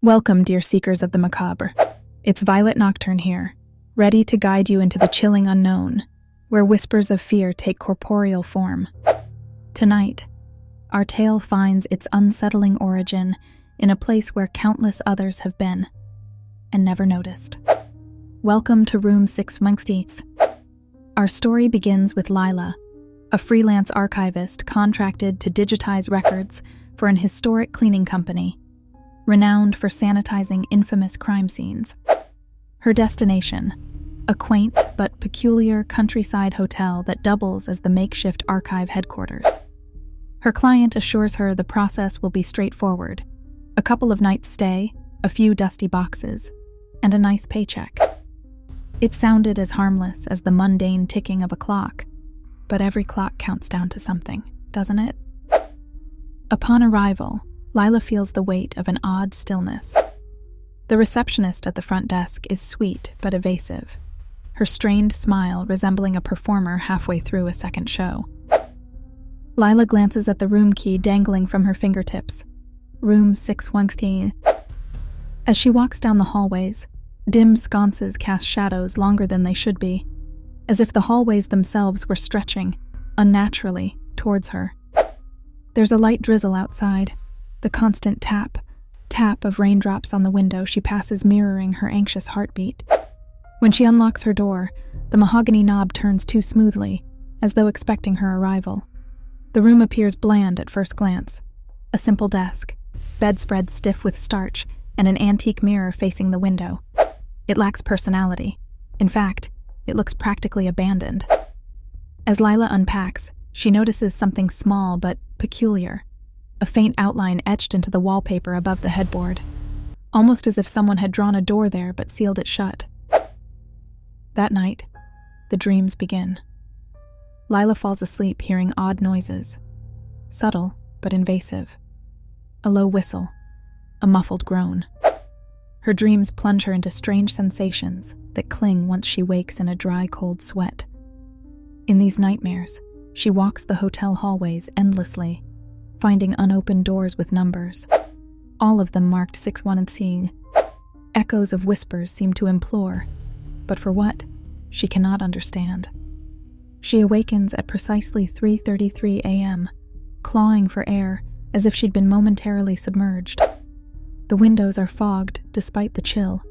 Welcome, dear seekers of the macabre. It's Violet Nocturne here, ready to guide you into the chilling unknown, where whispers of fear take corporeal form. Tonight, our tale finds its unsettling origin in a place where countless others have been and never noticed. Welcome to Room 616. Our story begins with Lila, a freelance archivist contracted to digitize records for an historic cleaning company, renowned for sanitizing infamous crime scenes. Her destination, a quaint but peculiar countryside hotel that doubles as the makeshift archive headquarters. Her client assures her the process will be straightforward: a couple of nights' stay, a few dusty boxes, and a nice paycheck. It sounded as harmless as the mundane ticking of a clock, but every clock counts down to something, doesn't it? Upon arrival, Lila feels the weight of an odd stillness. The receptionist at the front desk is sweet but evasive, her strained smile resembling a performer halfway through a second show. Lila glances at the room key dangling from her fingertips. Room 616. As she walks down the hallways, dim sconces cast shadows longer than they should be, as if the hallways themselves were stretching, unnaturally, towards her. There's a light drizzle outside, the constant tap of raindrops on the window she passes mirroring her anxious heartbeat. When she unlocks her door, the mahogany knob turns too smoothly, as though expecting her arrival. The room appears bland at first glance. A simple desk, bedspread stiff with starch, and an antique mirror facing the window. It lacks personality. In fact, it looks practically abandoned. As Lila unpacks, she notices something small but peculiar. A faint outline etched into the wallpaper above the headboard, almost as if someone had drawn a door there but sealed it shut. That night, the dreams begin. Lila falls asleep hearing odd noises, subtle but invasive. A low whistle, a muffled groan. Her dreams plunge her into strange sensations that cling once she wakes in a dry, cold sweat. In these nightmares, she walks the hotel hallways endlessly, finding unopened doors with numbers, all of them marked 61C. Echoes of whispers seem to implore, but for what, she cannot understand. She awakens at precisely 3:33 a.m., clawing for air as if she'd been momentarily submerged. The windows are fogged despite the chill,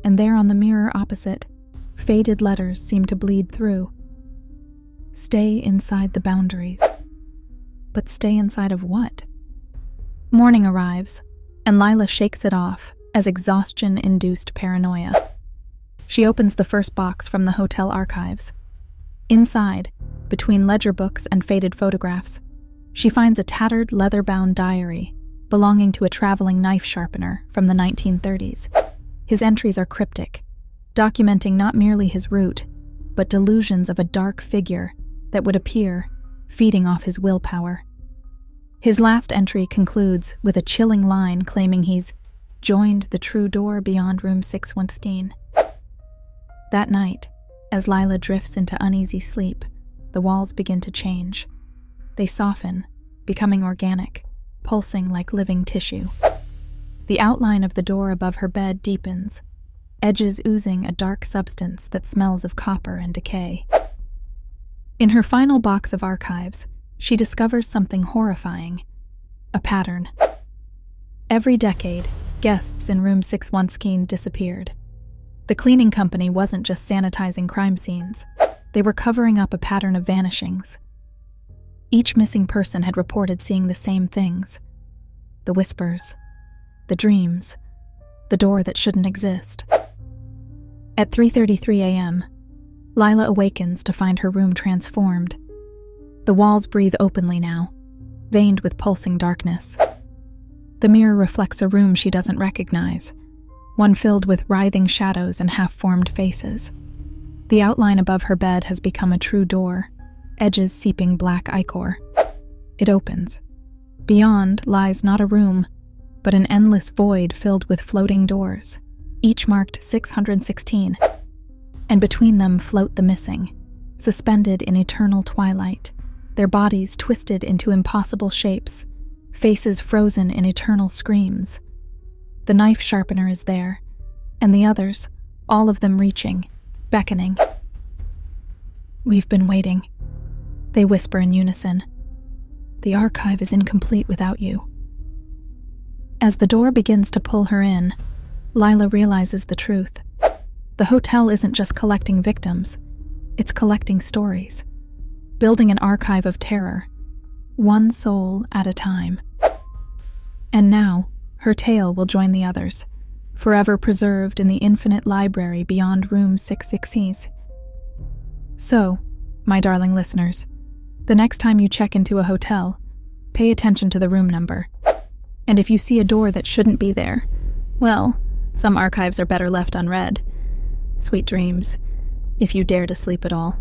and there on the mirror opposite, faded letters seem to bleed through. Stay inside the boundaries. But stay inside of what? Morning arrives, and Lila shakes it off as exhaustion-induced paranoia. She opens the first box from the hotel archives. Inside, between ledger books and faded photographs, she finds a tattered leather-bound diary belonging to a traveling knife sharpener from the 1930s. His entries are cryptic, documenting not merely his route, but delusions of a dark figure that would appear, feeding off his willpower. His last entry concludes with a chilling line claiming he's joined the true door beyond room 616. That night, as Lila drifts into uneasy sleep, the walls begin to change. They soften, becoming organic, pulsing like living tissue. The outline of the door above her bed deepens, edges oozing a dark substance that smells of copper and decay. In her final box of archives, she discovers something horrifying: a pattern. Every decade, guests in room 616 disappeared. The cleaning company wasn't just sanitizing crime scenes, they were covering up a pattern of vanishings. Each missing person had reported seeing the same things: the whispers, the dreams, the door that shouldn't exist. At 3:33 a.m., Lila awakens to find her room transformed. The walls breathe openly now, veined with pulsing darkness. The mirror reflects a room she doesn't recognize, one filled with writhing shadows and half-formed faces. The outline above her bed has become a true door, edges seeping black ichor. It opens. Beyond lies not a room, but an endless void filled with floating doors, each marked 616. And between them float the missing, suspended in eternal twilight, their bodies twisted into impossible shapes, faces frozen in eternal screams. The knife sharpener is there, and the others, all of them reaching, beckoning. "We've been waiting," they whisper in unison. "The archive is incomplete without you." As the door begins to pull her in, Lila realizes the truth. The hotel isn't just collecting victims, it's collecting stories, building an archive of terror, one soul at a time. And now, her tale will join the others, forever preserved in the infinite library beyond room 660's. So, my darling listeners, the next time you check into a hotel, pay attention to the room number. And if you see a door that shouldn't be there, well, some archives are better left unread. Sweet dreams, if you dare to sleep at all.